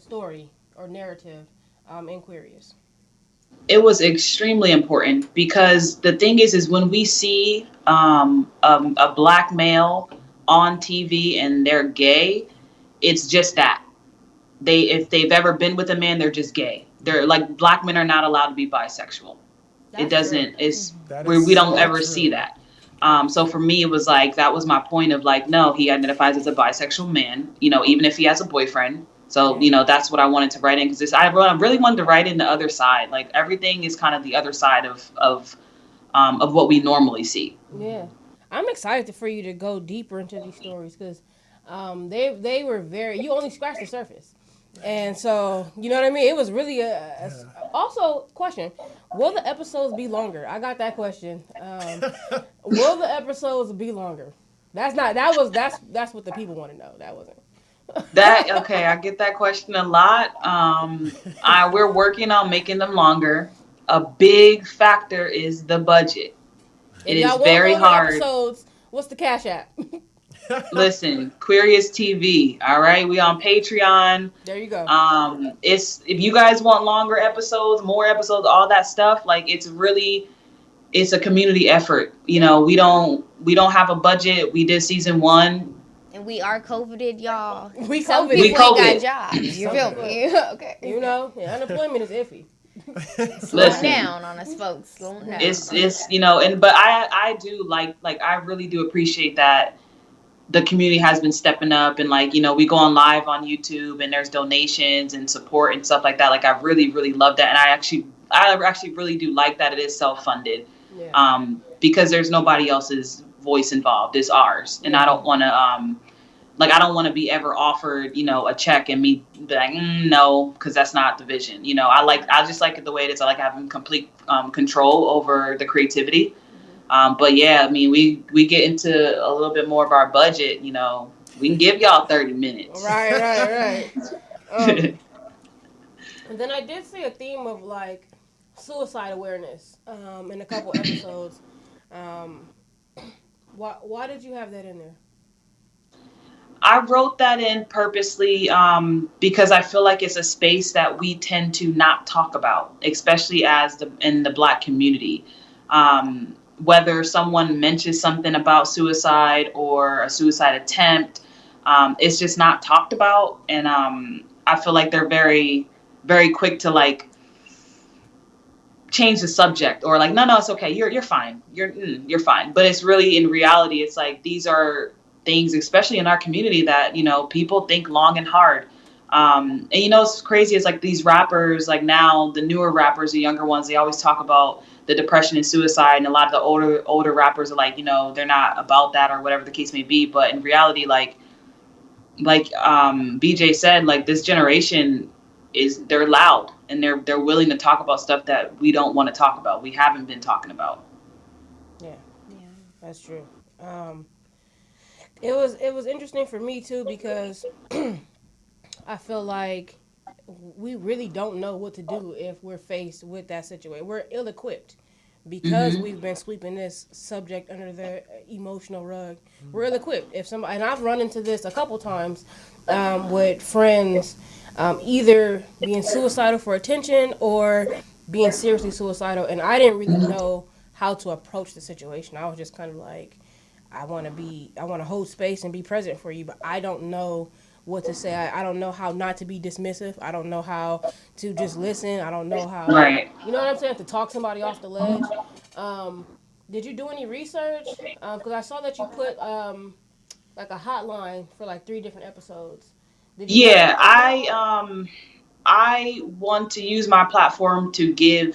story or narrative in Queerious? It was extremely important because the thing is when we see a black male on TV and they're gay, it's just that. If they've ever been with a man, they're just gay. They're like, black men are not allowed to be bisexual. It doesn't, we don't ever see that. So for me, it was like, that was my point of like, no, he identifies as a bisexual man, you know, even if he has a boyfriend. So, you know, that's what I wanted to write in, because I really wanted to write in the other side. Like everything is kind of the other side of what we normally see. Yeah. I'm excited for you to go deeper into these stories, because they were you only scratched the surface. And so, you know what I mean? It was really also, question, will the episodes be longer? I got that question. Will the episodes be longer? That's what the people want to know. That wasn't. Okay, I get that question a lot. We're working on making them longer. A big factor is the budget. It is very hard. Episodes, what's the Cash App? Listen, Queerious TV, all right? We on Patreon. There you go. If you guys want longer episodes, more episodes, all that stuff, like it's a community effort. You know, we don't have a budget. We did season 1. And we are COVIDed, y'all. Some people ain't got jobs. You feel me? Okay. You know, unemployment is iffy. Slow down on us, folks. Slow down. It's you know, but I do like I really do appreciate that the community has been stepping up, and like, you know, we go on live on YouTube and there's donations and support and stuff like that. Like I really, really love that. And I actually really do like that it is self-funded. Yeah. Because there's nobody else's voice involved. It's ours. And I don't want to be ever offered, you know, a check and me be like, no, because that's not the vision. You know, I just like it the way it is. I like having complete control over the creativity. But yeah, I mean, we get into a little bit more of our budget, you know, we can give y'all 30 minutes. Right. And then I did see a theme of like suicide awareness in a couple episodes. Why did you have that in there? I wrote that in purposely because I feel like it's a space that we tend to not talk about, especially in the Black community. Whether someone mentions something about suicide or a suicide attempt, it's just not talked about. And I feel like they're very, very quick to like change the subject or like, no, it's okay. You're fine. You're fine. But it's really, in reality, it's like, these are things, especially in our community, that, people think long and hard. And it's crazy. It's like these rappers, like now the newer rappers, the younger ones, they always talk about the depression and suicide. And a lot of the older rappers are like, they're not about that or whatever the case may be. But in reality, like BJ said, like this generation they're loud and they're willing to talk about stuff that we don't want to talk about. We haven't been talking about. Yeah, that's true. It was interesting for me too, because I feel like we really don't know what to do if we're faced with that situation. We're ill-equipped because we've been sweeping this subject under the emotional rug. We're ill-equipped. If somebody, and I've run into this a couple times with friends, either being suicidal for attention or being seriously suicidal, and I didn't really know how to approach the situation. I was just kind of like, I want to hold space and be present for you, but I don't know what to say. I don't know how not to be dismissive. I don't know how to just listen. I don't know how, right. You know what I'm saying, to talk somebody off the ledge. Did you do any research? Because I saw that you put like a hotline for like 3 different episodes. Yeah, I want to use my platform to gear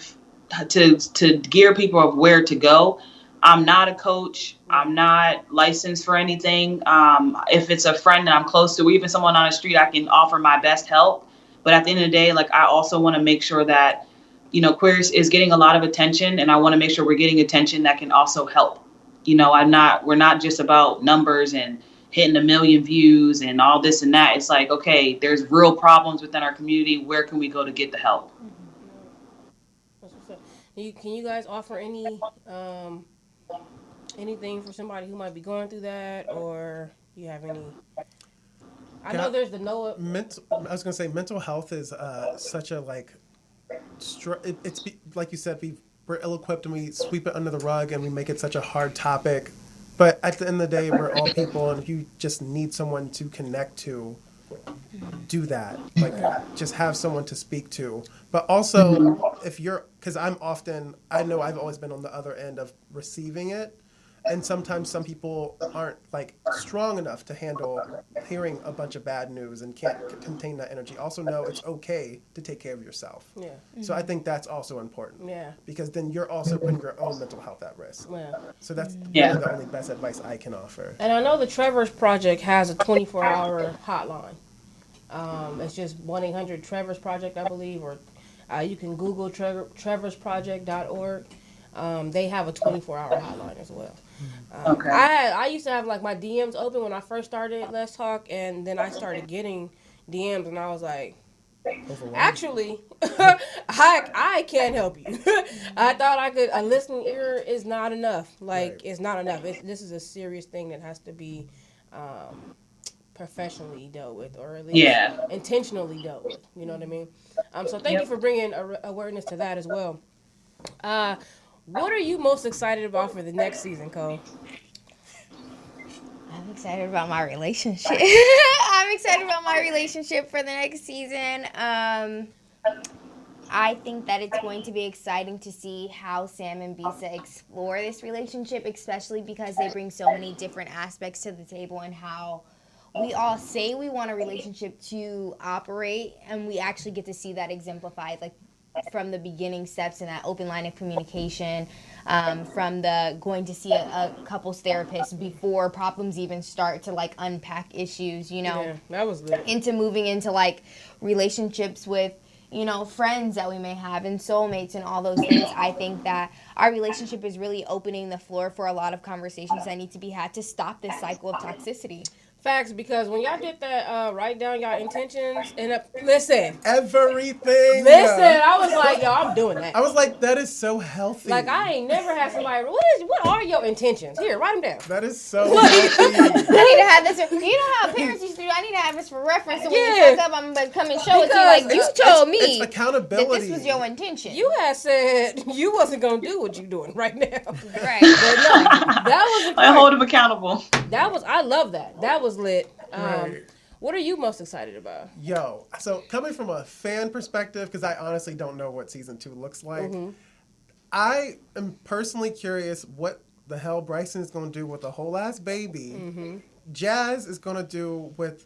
people of where to go. I'm not a coach. I'm not licensed for anything. If it's a friend that I'm close to, or even someone on the street, I can offer my best help. But at the end of the day, like, I also want to make sure that, Queerious is getting a lot of attention, and I want to make sure we're getting attention that can also help. We're not just about numbers and hitting 1 million views and all this and that. It's like, okay, there's real problems within our community. Where can we go to get the help? That's what's up. Can you guys offer anything for somebody who might be going through that, or you have any? I know there's the NOAA. I was gonna say mental health is such a like. It's like you said, we're ill-equipped and we sweep it under the rug and we make it such a hard topic. But at the end of the day, we're all people, and if you just need someone to connect to, do that. Like, just have someone to speak to. But also, because I know I've always been on the other end of receiving it, and sometimes some people aren't like strong enough to handle hearing a bunch of bad news and can't contain that energy. Also know it's okay to take care of yourself. Yeah. So I think that's also important. Yeah. Because then you're also putting your own mental health at risk. Yeah. So that's really the only best advice I can offer. And I know the Trevor's Project has a 24-hour hotline. It's just 1-800-TREVORS Project, I believe, or you can Google trevorsproject.org. They have a 24-hour hotline as well. Okay. I used to have like my DMs open when I first started Let's Talk, and then I started getting DMs, and I was like, actually, I can't help you. I thought I could. A listening ear is not enough. Like, it's not enough. This is a serious thing that has to be professionally dealt with, or at least intentionally dealt with. You know what I mean? So thank you for bringing awareness to that as well. What are you most excited about for the next season, Cole? I'm excited about my relationship. I'm excited about my relationship for the next season. I think that it's going to be exciting to see how Sam and Bisa explore this relationship, especially because they bring so many different aspects to the table, and how we all say we want a relationship to operate, and we actually get to see that exemplified, like, from the beginning steps in that open line of communication, from the going to see a couples therapist before problems even start to like unpack issues, Yeah, that was lit. into moving into like relationships with, friends that we may have and soulmates and all those things. I think that our relationship is really opening the floor for a lot of conversations that need to be had to stop this cycle of toxicity. Facts, because when y'all did that, write down y'all intentions and listen. Everything. Listen, I was like, yo, I'm doing that. I was like, that is so healthy. Like, I ain't never had somebody, what are your intentions? Here, write them down. That is so healthy. I need to have this. You know how parents used to do? I need to have this for reference. So when you fuck up, I'm going to come and show it to you. Like, you told me it's accountability. that this was your intention. You had said you wasn't going to do what you doing right now. Right. But no, that was I hold them accountable. I love that. That was lit. Right. What are you most excited about? Yo, so coming from a fan perspective, because I honestly don't know what season 2 looks like, I am personally curious what the hell Bryson is going to do with a whole ass baby. Jazz is going to do with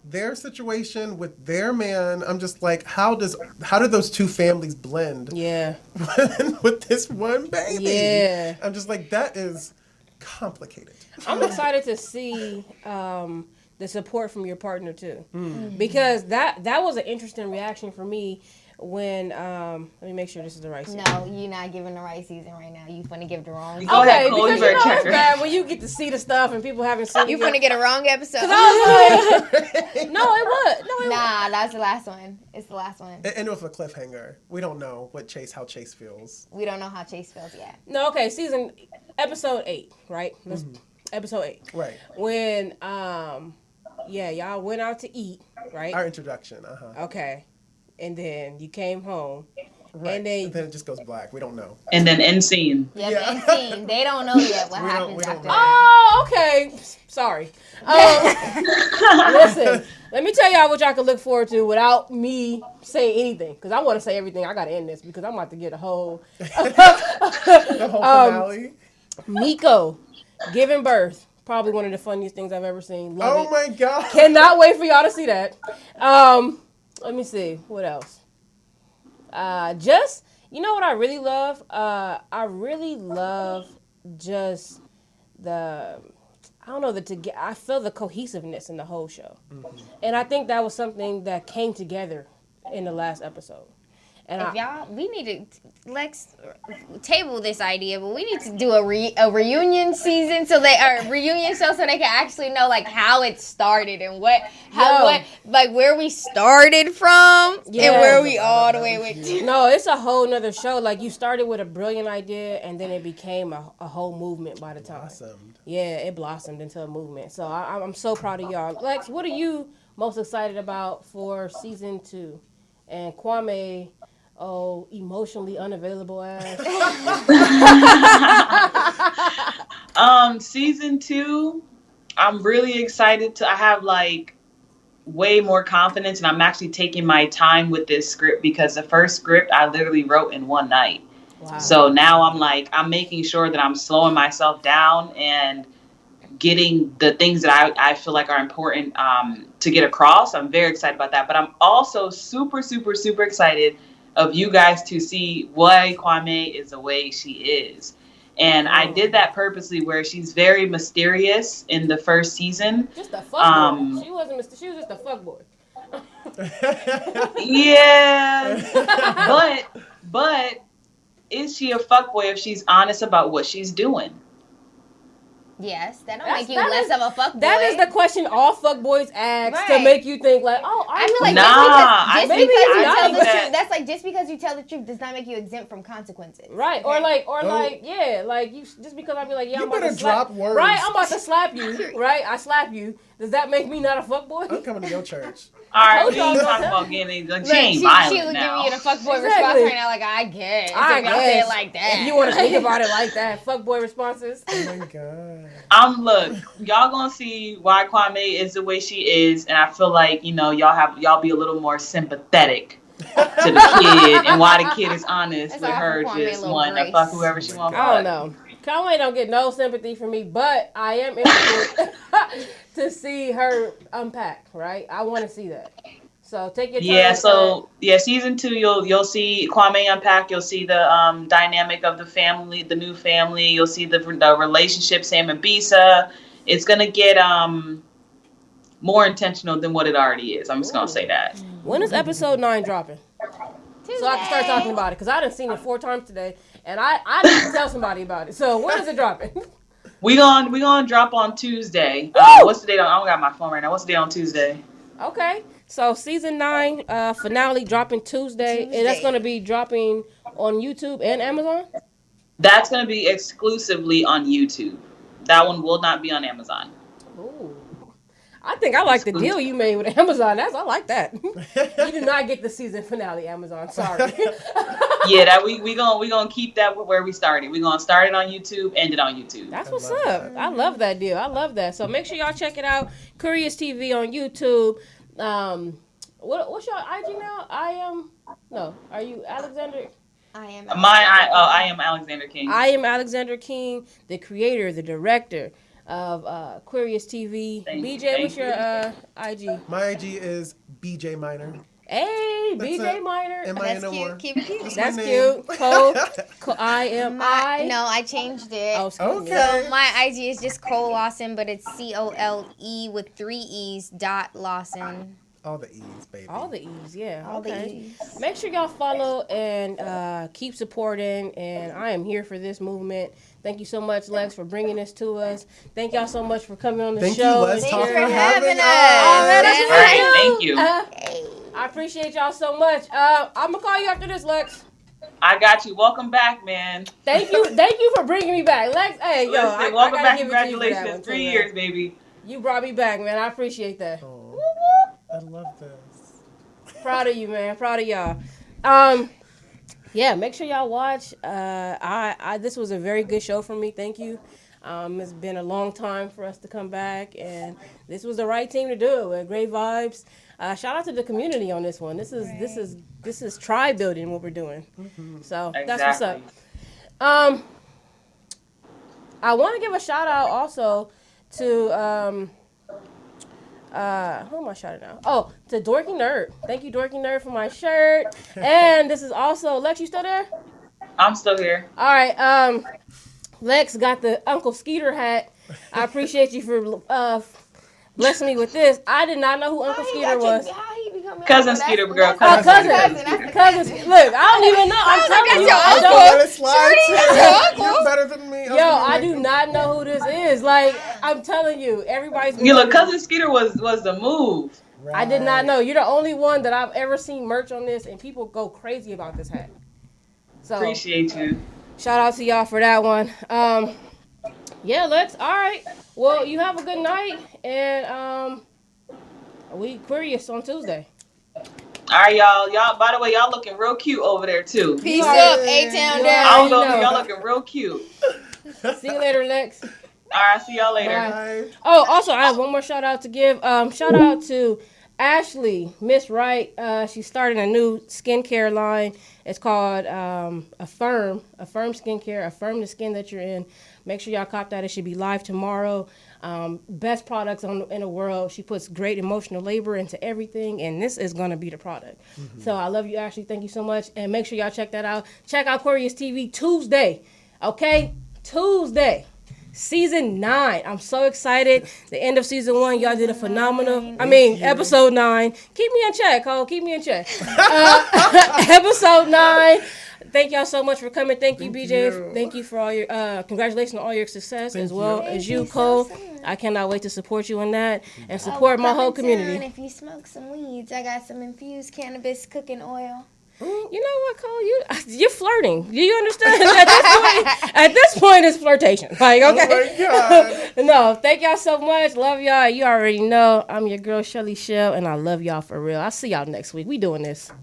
their situation with their man. I'm just like, how do those two families blend? Yeah. with this one baby. Yeah. I'm just like, that is complicated. I'm excited to see the support from your partner too, because that was an interesting reaction for me when let me make sure this is the right season. No, you're not giving the right season right now. You finna give the wrong. Go ahead, because you know it's bad when you get to see the stuff and people haven't seen. You finna get a wrong episode. I was like, no, it was. Nah, that's the last one. It's the last one. And with a cliffhanger, we don't know how Chase feels. We don't know how Chase feels yet. No, okay, episode 8, right? Episode 8. Right. When y'all went out to eat, right? Our introduction, Okay. And then you came home. Right. And then it just goes black. We don't know. And then end scene. Yeah, the end scene. They don't know yet what happens after that. Oh, okay. Sorry. Listen, let me tell y'all what y'all can look forward to without me saying anything. Because I want to say everything. I got to end this because I'm about to get a whole... The whole finale? Miko giving birth. Probably one of the funniest things I've ever seen. Love it. My God. Cannot wait for y'all to see that. Let me see. What else? You know what I really love? I really love just I feel the cohesiveness in the whole show. And I think that was something that came together in the last episode. And we need to let's table this idea, but we need to do a reunion season reunion show so they can actually know like how it started and where we started from and where we all the way went to. No, it's a whole nother show. Like you started with a brilliant idea and then it became a whole movement by the time. Blossomed. Yeah, it blossomed into a movement. So I'm so proud of y'all. Lex, what are you most excited about for season 2? And Kwame. Oh, emotionally unavailable ass. Season 2, I'm really excited I have like way more confidence and I'm actually taking my time with this script because the first script I literally wrote in one night. Wow. So now I'm making sure that I'm slowing myself down and getting the things that I feel like are important to get across. I'm very excited about that. But I'm also super, super, super excited of you guys to see why Kwame is the way she is. And I did that purposely where she's very mysterious in the first season. Just a fuckboy. She was just a fuckboy. Yeah. but is she a fuckboy if she's honest about what she's doing? Yes, that don't make you less of a fuckboy. That is the question all fuckboys ask to make you think like, oh, I feel like just because you tell the truth does not make you exempt from consequences. Right. Okay. Like you just because I be like, yeah, I'm about to drop words. Right, I'm about to slap you. Right? I slap you. Does that make me not a fuckboy? I'm coming to your church. All right, we ain't talking about getting like, she ain't violent She was now. giving you the fuckboy response right now, like, I guess. I guess. Say it like that. If you want to think about it like that, fuckboy responses. Oh my God. Look, y'all gonna see why Kwame is the way she is, and I feel like, y'all be a little more sympathetic to the kid and why the kid is honest with her just wanting to fuck whoever she wants. I don't know. Kwame don't get no sympathy from me, but I am interested to see her unpack, right? I want to see that. So take your time. Season 2, you'll see Kwame unpack. You'll see the dynamic of the family, the new family. You'll see the relationship, Sam and Bisa. It's gonna get more intentional than what it already is. I'm just gonna say that. When is episode 9 dropping? Tuesday. So I can start talking about it because I done seen it 4 times today, and I need to tell somebody about it. So when is it dropping? We gonna drop on Tuesday. What's the date on? I don't got my phone right now. What's the date on Tuesday? Okay, so season 9 finale dropping Tuesday, and that's gonna be dropping on YouTube and Amazon. That's gonna be exclusively on YouTube. That one will not be on Amazon. Ooh. I think I like the deal you made with Amazon. I like that. You do not get the season finale, Amazon. Sorry. Yeah, that we gonna keep that where we started. We gonna start it on YouTube, end it on YouTube. That's what's up. I love that deal. I love that. So make sure y'all check it out. Queerious TV on YouTube. What's your IG now? Are you Alexander? I am. I am Alexander King. I am Alexander King, the creator, the director of Queerious TV. BJ, what's your IG? My IG is BJ Minor. Hey, BJ Minor. That's cute. Keep it cute. That's cute. Cole. I changed it. Oh, okay. So my IG is just Cole Lawson, but it's COLE with 3 E's .Lawson. All the E's, baby. All the E's, yeah. All the E's. Make sure y'all follow and keep supporting. And I am here for this movement. Thank you so much, Lex, for bringing this to us. Thank y'all so much for coming on the show. Thank you, Lex, for having us. Oh, man, that's Thank you. I appreciate y'all so much. I'm gonna call you after this, Lex. I got you. Welcome back, man. Thank you for bringing me back, Lex. Hey, Listen, yo, welcome back. Give it to you for that Congratulations, one, 3 too, years, baby. You brought me back, man. I appreciate that. Oh, I love this. Proud of you, man. Proud of y'all. Yeah, make sure y'all watch. This was a very good show for me. Thank you. It's been a long time for us to come back, and this was the right team to do it with. Great vibes. Shout out to the community on this one. This is tribe building what we're doing. Mm-hmm. So that's what's up. I want to give a shout out also to who am I shouting out? Oh, to Dorky Nerd. Thank you, Dorky Nerd, for my shirt. And this is also Lex. You still there? I'm still here. All right. Lex got the Uncle Skeeter hat. I appreciate you for blessing me with this. I did not know who Uncle Skeeter was. Cousin Skeeter, girl. Cousin. Look, I don't even know. I'm telling you, I don't. You're better than me. Yo, I do not know who this is. Like, I'm telling you, everybody's. You look, Cousin Skeeter was the move. Right. I did not know. You're the only one that I've ever seen merch on this, and people go crazy about this hat. So appreciate you. Shout out to y'all for that one. Yeah, Lex. All right. Well, you have a good night, and we Queerious on Tuesday. All right, y'all. By the way, y'all looking real cute over there too. Peace up, A-Town down. I don't know, y'all looking real cute. See you later, Lex. All right, see y'all later. Bye. Oh, also, I have one more shout out to give. Shout out to Ashley, Miss Wright. She started a new skincare line. It's called Affirm Skincare. Affirm the skin that you're in. Make sure y'all cop that. It should be live tomorrow. Best products in the world. She puts great emotional labor into everything, and this is going to be the product. Mm-hmm. So I love you, Ashley. Thank you so much. And make sure y'all check that out. Check out Queerious TV Tuesday. Okay? Tuesday. Season 9. I'm so excited. The end of season 1, y'all did a phenomenal. Episode 9. Keep me in check, Cole. Keep me in check. Episode 9. Thank y'all so much for coming. Thank you, BJ. Thank you for all your congratulations on all your success, as well as you, Cole. I cannot wait to support you in that and support my whole community. If you smoke some weeds, I got some infused cannabis cooking oil. You know what, Cole? You're flirting. Do you understand? At this point, it's flirtation. Like, okay. Oh my God. No, thank y'all so much. Love y'all. You already know I'm your girl, Chelly Chelle, and I love y'all for real. I'll see y'all next week. We doing this.